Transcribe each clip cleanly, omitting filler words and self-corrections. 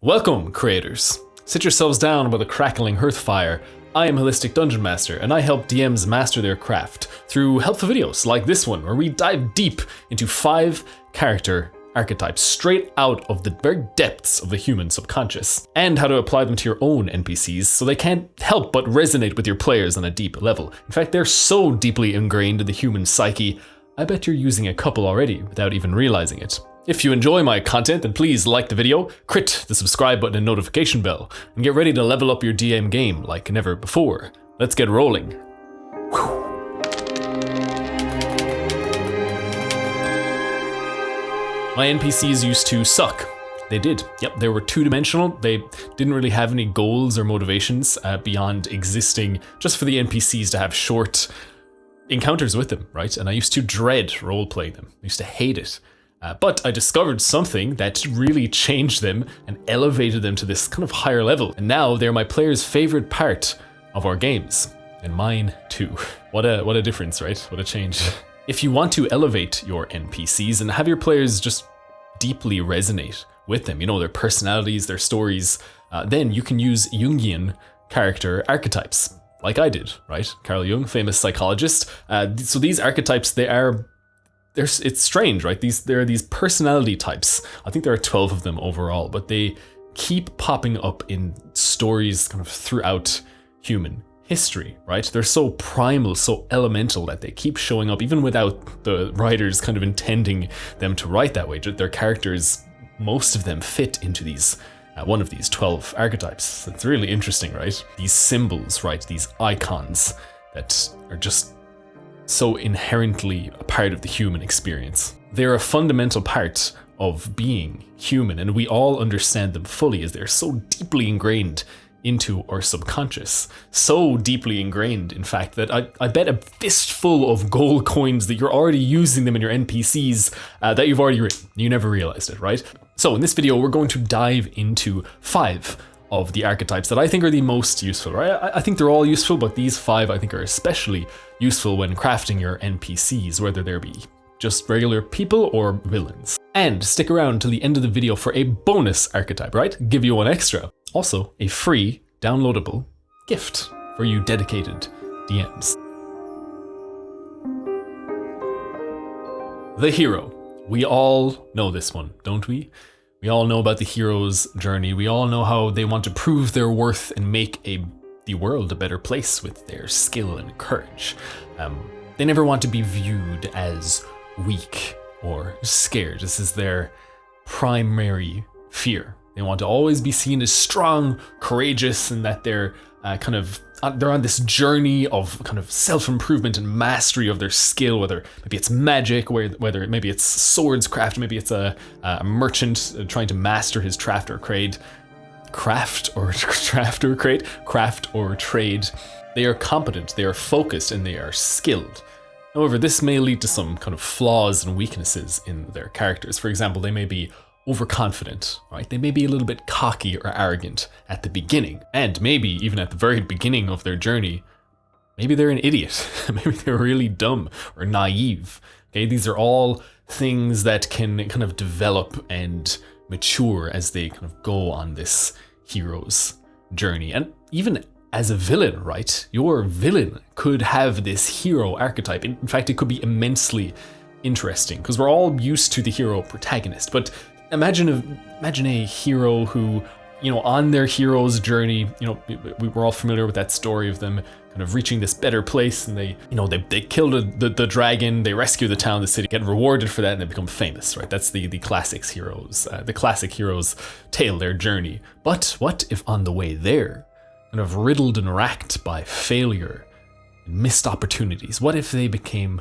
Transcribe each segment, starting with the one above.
Welcome, creators! Sit yourselves down by the crackling hearth fire. I am Holistic Dungeon Master, and I help DMs master their craft through helpful videos like this one, where we dive deep into 5 character archetypes straight out of the very depths of the human subconscious, and how to apply them to your own NPCs so they can't help but resonate with your players on a deep level. In fact, they're so deeply ingrained in the human psyche, I bet you're using a couple already without even realizing it. If you enjoy my content, then please like the video, crit the subscribe button and notification bell, and get ready to level up your DM game like never before. Let's get rolling. Whew. My NPCs used to suck. They did. Yep, they were two-dimensional. They didn't really have any goals or motivations beyond existing just for the NPCs to have short encounters with them, right? And I used to dread role-playing them. I used to hate it. But I discovered something that really changed them and elevated them to this kind of higher level. And now they're my players' favorite part of our games. And mine too. What a difference, right? What a change. If you want to elevate your NPCs and have your players just deeply resonate with them, you know, their personalities, their stories, then you can use Jungian character archetypes, like I did, right? Carl Jung, famous psychologist. So these archetypes, it's strange, right? There are these personality types. I think there are 12 of them overall, but they keep popping up in stories kind of throughout human history, right? They're so primal, so elemental that they keep showing up even without the writers kind of intending them to write that way. Their characters, most of them fit into these one of these 12 archetypes. It's really interesting, right? These symbols, right? These icons that are just so inherently a part of the human experience. They're a fundamental part of being human, and we all understand them fully as they're so deeply ingrained into our subconscious. So deeply ingrained, in fact, that I bet a fistful of gold coins that you're already using them in your NPCs that you've already written. You never realized it, right? So in this video, we're going to dive into 5 of the archetypes that I think are the most useful, right? I think they're all useful, but these 5 I think are especially useful when crafting your NPCs, whether they be just regular people or villains. And stick around till the end of the video for a bonus archetype, right? Give you one extra. Also, a free, downloadable gift for you dedicated DMs. The hero. We all know this one, don't we? We all know about the hero's journey. We all know how they want to prove their worth and make the world a better place with their skill and courage. They never want to be viewed as weak or scared. This is their primary fear. They want to always be seen as strong, courageous, and that they're they're on this journey of kind of self-improvement and mastery of their skill, whether maybe it's magic, whether maybe it's swords craft, maybe it's a merchant trying to master his craft or trade. They are competent, they are focused, and they are skilled. However, this may lead to some kind of flaws and weaknesses in their characters. For example, they may be overconfident, right? They may be a little bit cocky or arrogant at the beginning, and maybe even at the very beginning of their journey, maybe they're an idiot. Maybe they're really dumb or naive. Okay, these are all things that can kind of develop and mature as they kind of go on this hero's journey. And even as a villain, right? Your villain could have this hero archetype. In fact, it could be immensely interesting because we're all used to the hero protagonist, but imagine a hero who, you know, on their hero's journey, you know, we're all familiar with that story of them kind of reaching this better place, and they kill the dragon, they rescue the town, the city, get rewarded for that, and they become famous, right? That's the classic hero's tale, their journey. But what if on the way there, kind of riddled and racked by failure and missed opportunities, what if they became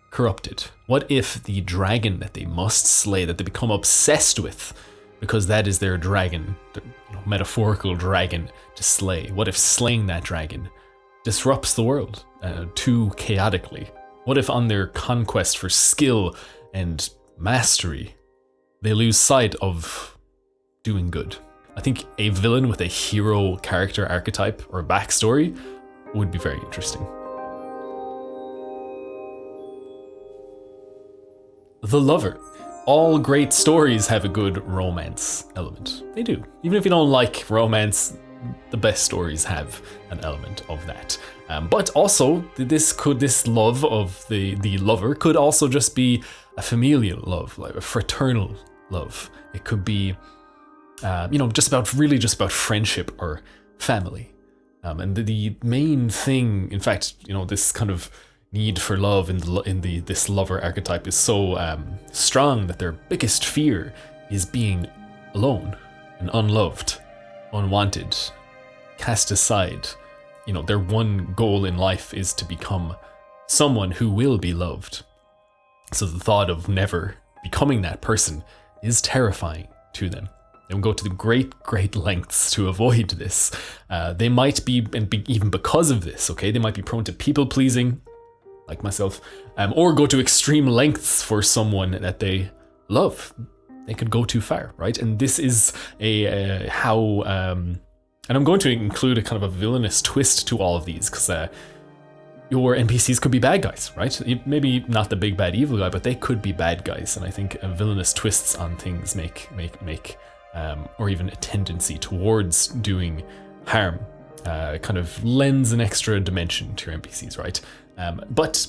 corrupted? What if the dragon that they must slay, that they become obsessed with, because that is their dragon, metaphorical dragon to slay, what if slaying that dragon disrupts the world too chaotically? What if on their conquest for skill and mastery, they lose sight of doing good? I think a villain with a hero character archetype or backstory would be very interesting. The lover. all great stories have a good romance element. They do. Even if you don't like romance, the best stories have an element of that. But also, this love of the lover could also just be a familial love, like a fraternal love. It could be, just about friendship or family. And the main thing, in fact, this kind of need for love in this lover archetype is so strong that their biggest fear is being alone and unloved, unwanted, cast aside. Their one goal in life is to become someone who will be loved. So the thought of never becoming that person is terrifying to them. They will go to the great lengths to avoid this. They might be, even because of this, okay, they might be prone to people pleasing, like myself, or go to extreme lengths for someone that they love. They could go too far, right? And this is and I'm going to include a kind of a villainous twist to all of these, because your NPCs could be bad guys, right? Maybe not the big bad evil guy, but they could be bad guys. And I think villainous twists on things make or even a tendency towards doing harm, kind of lends an extra dimension to your NPCs, right? But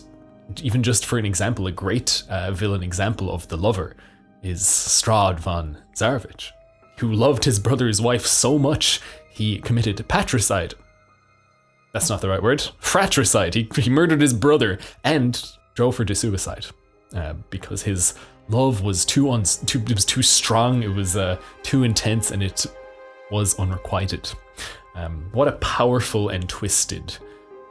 even just for an example, a great villain example of the lover is Strahd von Zarovich, who loved his brother's wife so much he committed patricide. That's not the right word. Fratricide. He murdered his brother and drove her to suicide because his love was too strong. It was too intense, and it was unrequited. What a powerful and twisted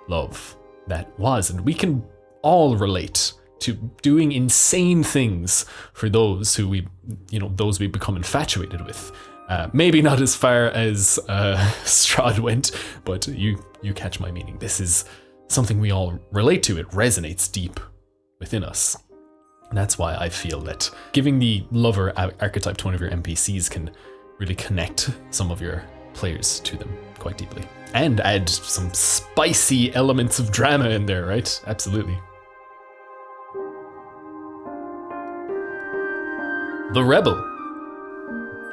love that was, and we can all relate to doing insane things for those who we become infatuated with. Maybe not as far as Strahd went, but you catch my meaning. This is something we all relate to. It resonates deep within us. And that's why I feel that giving the lover archetype to one of your NPCs can really connect some of your players to them quite deeply. And add some spicy elements of drama in there, right? Absolutely. The Rebel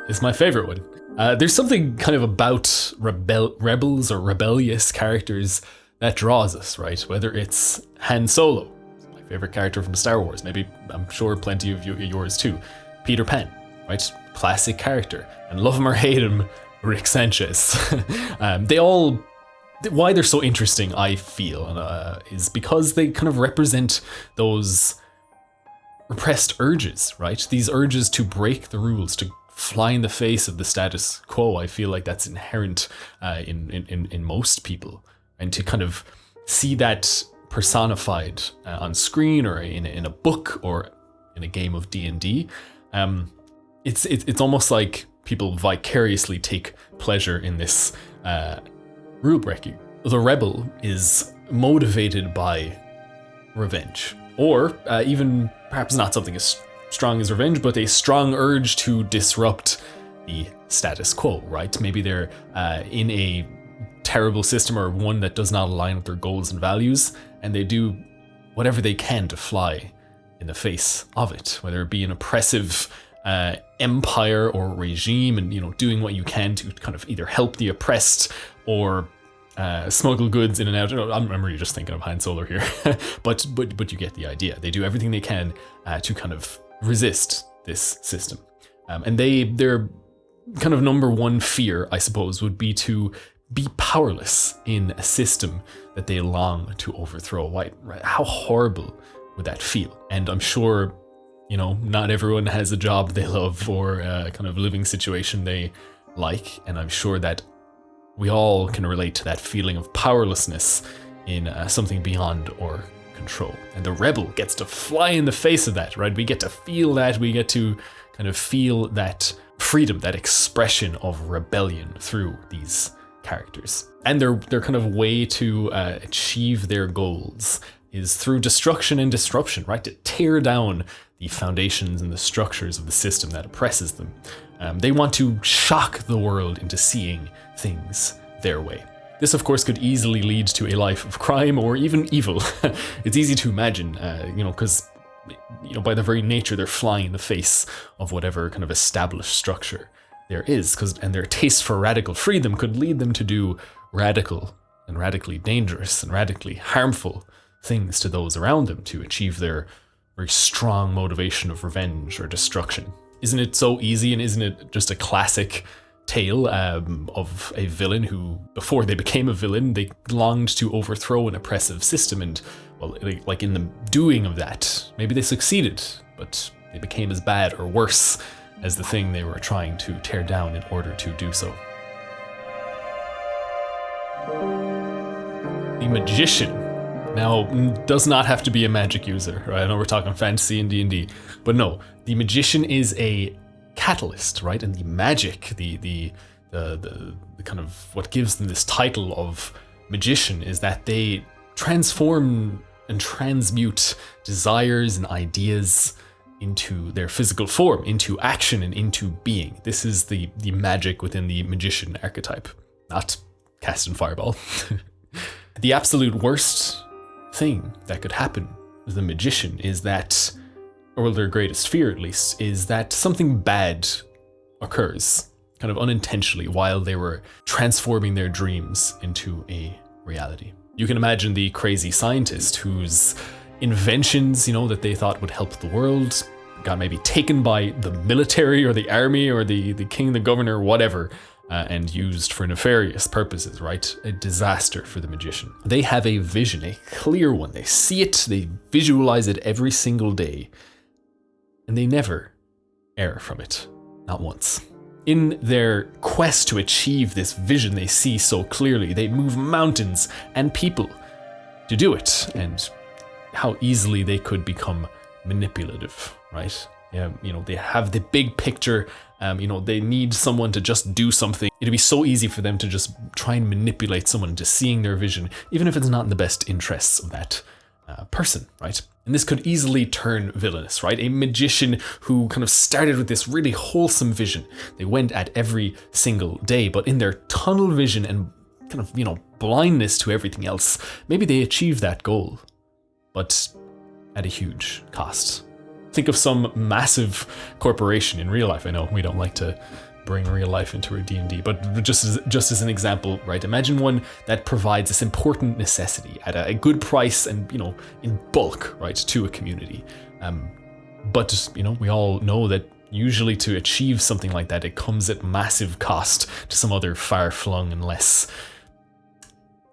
is my favorite one. There's something kind of about rebels or rebellious characters that draws us, right? Whether it's Han Solo, my favorite character from Star Wars, maybe I'm sure plenty of yours too. Peter Pan, right? Classic character. And love him or hate him, Rick Sanchez. Why they're so interesting, I feel, is because they kind of represent those repressed urges, right? These urges to break the rules, to fly in the face of the status quo. I feel like that's inherent in most people, and to kind of see that personified on screen or in a book or in a game of D&D, it's almost like people vicariously take pleasure in this rule breaking. The rebel is motivated by revenge, or even perhaps not something as strong as revenge, but a strong urge to disrupt the status quo, right? Maybe they're in a terrible system or one that does not align with their goals and values, and they do whatever they can to fly in the face of it, whether it be an oppressive empire or regime, and doing what you can to kind of either help the oppressed or smuggle goods in and out. I'm really just thinking of Han Solo here, but you get the idea. They do everything they can to kind of resist this system, and their kind of number one fear, I suppose, would be to be powerless in a system that they long to overthrow. Right? How horrible would that feel? And I'm sure, not everyone has a job they love or a kind of living situation they like, and I'm sure that we all can relate to that feeling of powerlessness in something beyond our control. And the rebel gets to fly in the face of that, right? We get to feel that. We get to kind of feel that freedom, that expression of rebellion through these characters. And their kind of way to achieve their goals is through destruction and disruption, right? To tear down the foundations and the structures of the system that oppresses them. They want to shock the world into seeing things their way. This, of course, could easily lead to a life of crime or even evil. It's easy to imagine, because by their very nature, they're flying in the face of whatever kind of established structure there is, and their taste for radical freedom could lead them to do radical and radically dangerous and radically harmful things to those around them to achieve their very strong motivation of revenge or destruction. Isn't it so easy, and isn't it just a classic tale of a villain who, before they became a villain, they longed to overthrow an oppressive system, and, well, like in the doing of that, maybe they succeeded, but they became as bad or worse as the thing they were trying to tear down in order to do so. The magician now does not have to be a magic user, right? I know we're talking fantasy and D&D, but no, the magician is a catalyst, right? And the magic, the kind of what gives them this title of magician is that they transform and transmute desires and ideas into their physical form, into action and into being. This is the magic within the magician archetype, not casting fireball. The absolute worst thing that could happen with a magician is that, or their greatest fear at least, is that something bad occurs, kind of unintentionally, while they were transforming their dreams into a reality. You can imagine the crazy scientist whose inventions, that they thought would help the world, got maybe taken by the military or the army or the king, the governor, whatever, and used for nefarious purposes, right? A disaster for the magician. They have a vision, a clear one. They see it, they visualize it every single day, and they never err from it, not once. In their quest to achieve this vision they see so clearly, they move mountains and people to do it, and how easily they could become manipulative, right? Yeah, they have the big picture, they need someone to just do something. It'd be so easy for them to just try and manipulate someone into seeing their vision, even if it's not in the best interests of that person, right? And this could easily turn villainous, right? A magician who kind of started with this really wholesome vision. They went at every single day, but in their tunnel vision and kind of, blindness to everything else, maybe they achieved that goal, but at a huge cost. Think of some massive corporation in real life. I know we don't like to bring real life into our D&D, but just as an example, right? Imagine one that provides this important necessity at a good price and, in bulk, right, to a community. But, we all know that usually to achieve something like that, it comes at massive cost to some other far-flung and less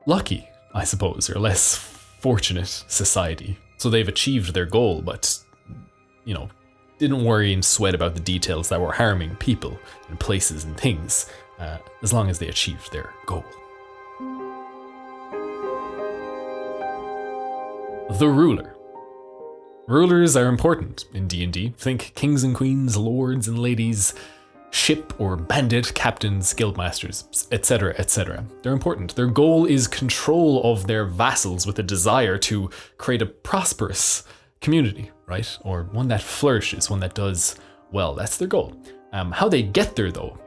lucky, I suppose, or less fortunate society. So they've achieved their goal, but, didn't worry and sweat about the details that were harming people and places and things, as long as they achieved their goal. The ruler. Rulers are important in D&D. Think kings and queens, lords and ladies, ship or bandit captains, guildmasters, etc., etc. They're important. Their goal is control of their vassals with a desire to create a prosperous community, right? Or one that flourishes, one that does well. That's their goal. How they get there, though,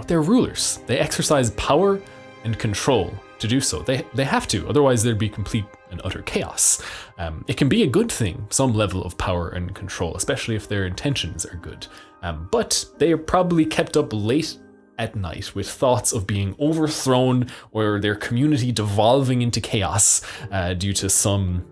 they're rulers. They exercise power and control to do so. They have to, otherwise there'd be complete and utter chaos. It can be a good thing, some level of power and control, especially if their intentions are good. But they are probably kept up late at night with thoughts of being overthrown or their community devolving into chaos due to some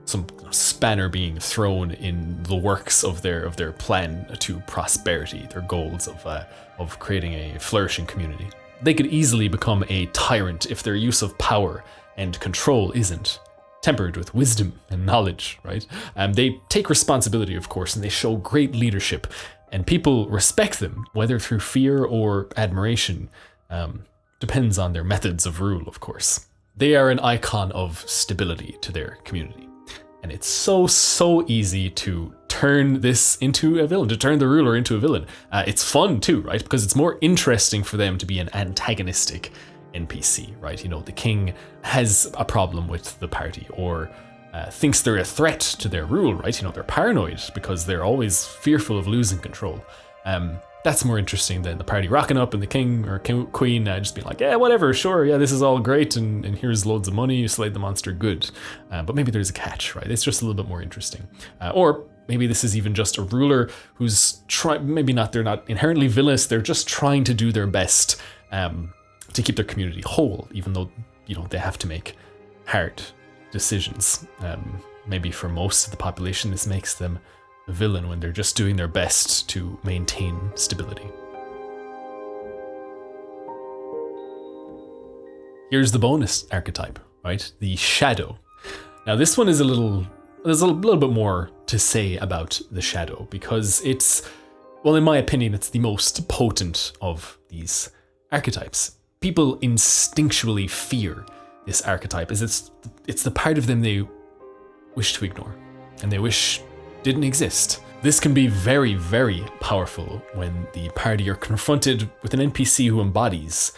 spanner being thrown in the works of their plan to prosperity, their goals of creating a flourishing community. They could easily become a tyrant if their use of power and control isn't tempered with wisdom and knowledge, right? They take responsibility, of course, and they show great leadership, and people respect them, whether through fear or admiration. Depends on their methods of rule, of course. They are an icon of stability to their community. And it's so easy to turn this into a villain, to turn the ruler into a villain. It's fun too, right? Because it's more interesting for them to be an antagonistic NPC, right? The king has a problem with the party, or thinks they're a threat to their rule, right? They're paranoid because they're always fearful of losing control. That's more interesting than the party rocking up and the king or queen just being like, yeah, whatever, sure, yeah, this is all great, and here's loads of money, you slayed the monster, good. But maybe there's a catch, right? It's just a little bit more interesting. Or maybe this is even just a ruler who's they're not inherently villainous, they're just trying to do their best to keep their community whole, even though, they have to make hard decisions. Maybe for most of the population, this makes them a villain when they're just doing their best to maintain stability. Here's the bonus archetype, right? The Shadow. Now this one is there's a little bit more to say about the Shadow, because in my opinion, it's the most potent of these archetypes. People instinctually fear this archetype, as it's the part of them they wish to ignore, and they wish didn't exist. This can be very, very powerful when the party are confronted with an NPC who embodies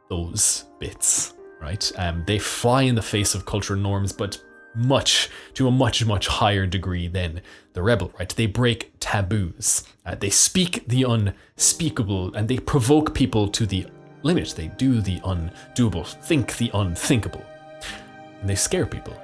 those bits, right? They fly in the face of cultural norms, but to a much higher degree than the rebel, right? They break taboos. They speak the unspeakable, and they provoke people to the limit. They do the undoable, think the unthinkable, and they scare people.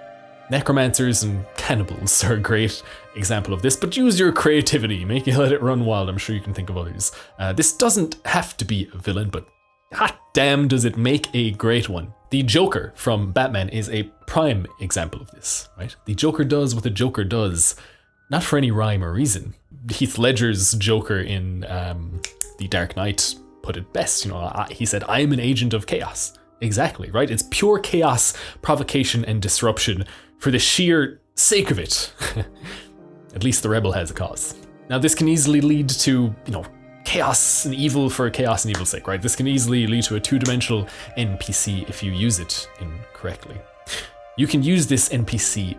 Necromancers and cannibals are a great example of this, but use your creativity, let it run wild. I'm sure you can think of others. This doesn't have to be a villain, but hot damn does it make a great one. The Joker from Batman is a prime example of this, right? The Joker does what the Joker does, not for any rhyme or reason. Heath Ledger's Joker in The Dark Knight put it best. He said, "I am an agent of chaos." Exactly, right? It's pure chaos, provocation, and disruption for the sheer sake of it. At least the rebel has a cause. Now, this can easily lead to, chaos and evil for chaos and evil's sake, right? This can easily lead to a two-dimensional NPC if you use it incorrectly. You can use this NPC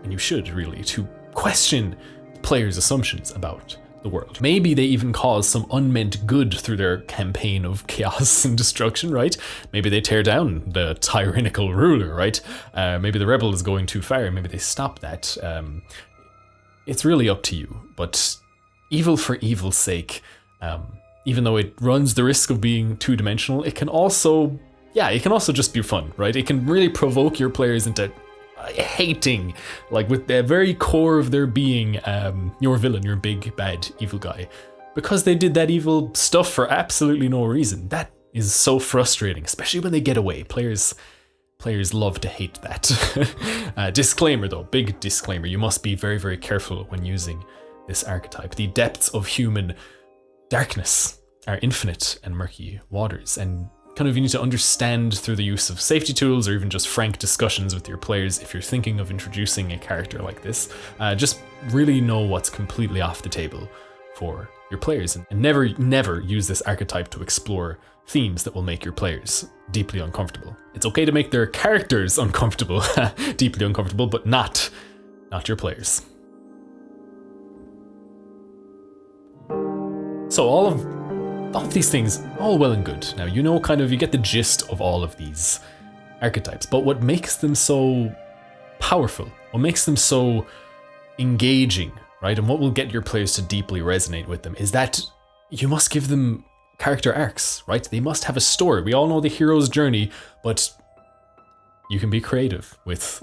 and you should really, to question players' assumptions about the world. Maybe they even cause some unmeant good through their campaign of chaos and destruction, right? Maybe they tear down the tyrannical ruler, right? Maybe the rebel is going too far. Maybe they stop that. It's really up to you. But evil for evil's sake, even though it runs the risk of being two-dimensional, it can also just be fun, right? It can really provoke your players into hating, with the very core of their being, your villain, your big bad evil guy, because they did that evil stuff for absolutely no reason. That is so frustrating, especially when they get away. Players love to hate that. Disclaimer though, big disclaimer, you must be very, very careful when using this archetype. The depths of human darkness are infinite and murky waters, and you need to understand through the use of safety tools or even just frank discussions with your players if you're thinking of introducing a character like this. Just really know what's completely off the table for your players, and never use this archetype to explore themes that will make your players deeply uncomfortable. It's okay to make their characters uncomfortable, deeply uncomfortable, but not your players. So all of these things, all well and good. Now, you get the gist of all of these archetypes, but what makes them so powerful, what makes them so engaging, right, and what will get your players to deeply resonate with them is that you must give them character arcs, right? They must have a story. We all know the hero's journey, but you can be creative with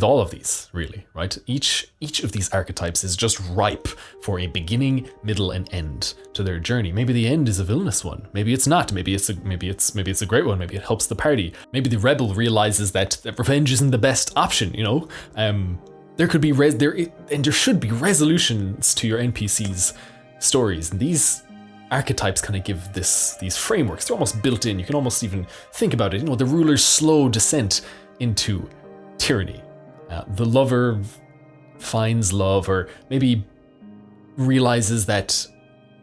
all of these, really, right? Each of these archetypes is just ripe for a beginning, middle, and end to their journey. Maybe the end is a villainous one. Maybe it's not. Maybe it's a great one. Maybe it helps the party. Maybe the rebel realizes that revenge isn't the best option. There could be there should be resolutions to your NPCs' stories, and these archetypes kind of give these frameworks. They're almost built in. You can almost even think about it. The ruler's slow descent into tyranny. The lover finds love, or maybe realizes that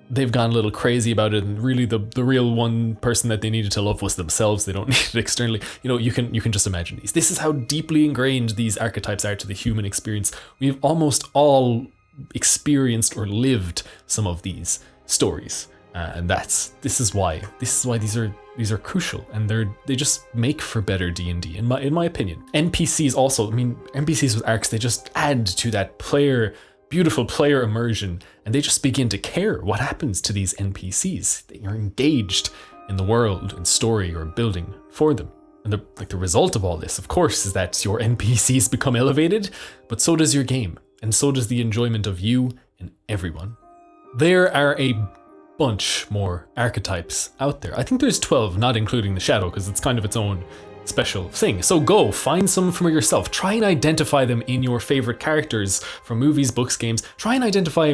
they've gone a little crazy about it, and really the real one person that they needed to love was themselves. They don't need it externally. You can just imagine these. This is how deeply ingrained these archetypes are to the human experience. We've almost all experienced or lived some of these stories, and this is why these are crucial, and they just make for better D&D in my opinion. NPCs also, NPCs with arcs, they just add to that beautiful player immersion, and they just begin to care what happens to these NPCs. They are engaged in the world and story you're building for them. And the result of all this, of course, is that your NPCs become elevated, but so does your game. and so does the enjoyment of you and everyone. There are a bunch more archetypes out there. I think there's 12, not including the shadow, because it's kind of its own special thing. So go find some for yourself. Try and identify them in your favorite characters from movies, books, games. Try and identify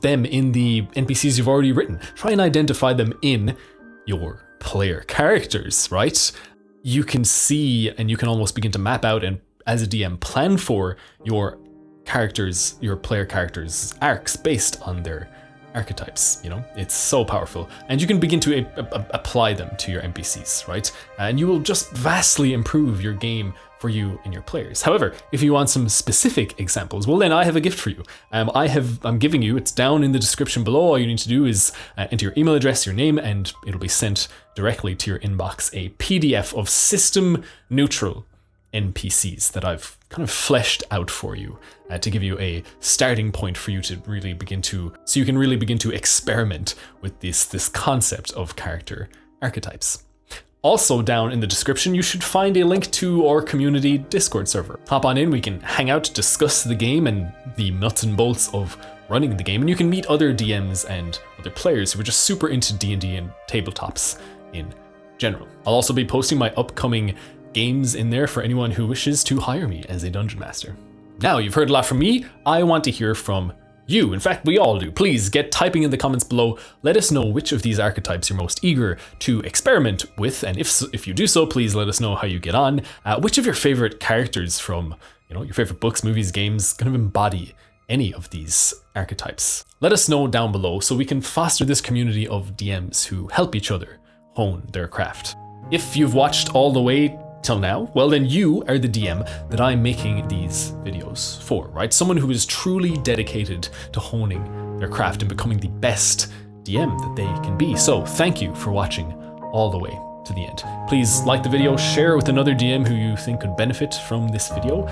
them in the NPCs you've already written. Try and identify them in your player characters, right? You can see and you can almost begin to map out and, as a DM, plan for your characters, your player characters' arcs based on their archetypes. You know, it's so powerful, and you can begin to apply them to your NPCs, right? And you will just vastly improve your game for you and your players. However, if you want some specific examples, well, then I have a gift for you. I'm giving you, it's down in the description below. All you need to do is enter your email address, your name, and it'll be sent directly to your inbox, a PDF of system neutral NPCs that I've kind of fleshed out for you to give you a starting point for you to really begin to, so you can really begin to experiment with this concept of character archetypes. Also down in the description, you should find a link to our community Discord server. Hop on in, we can hang out, discuss the game and the nuts and bolts of running the game, and you can meet other DMs and other players who are just super into D&D and tabletops in general. I'll also be posting my upcoming games in there for anyone who wishes to hire me as a dungeon master. Now, you've heard a lot from me. I want to hear from you. In fact, we all do. Please get typing in the comments below. Let us know which of these archetypes you're most eager to experiment with, and if you do so, please let us know how you get on. Which of your favorite characters from, you know, your favorite books, movies, games kind of embody any of these archetypes? Let us know down below so we can foster this community of DMs who help each other hone their craft. If you've watched all the way till now, well, then you are the DM that I'm making these videos for, right? Someone who is truly dedicated to honing their craft and becoming the best DM that they can be. So thank you for watching all the way to the end. Please like the video, share with another DM who you think could benefit from this video,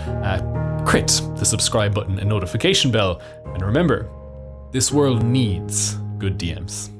crit the subscribe button and notification bell, and remember, this world needs good DMs.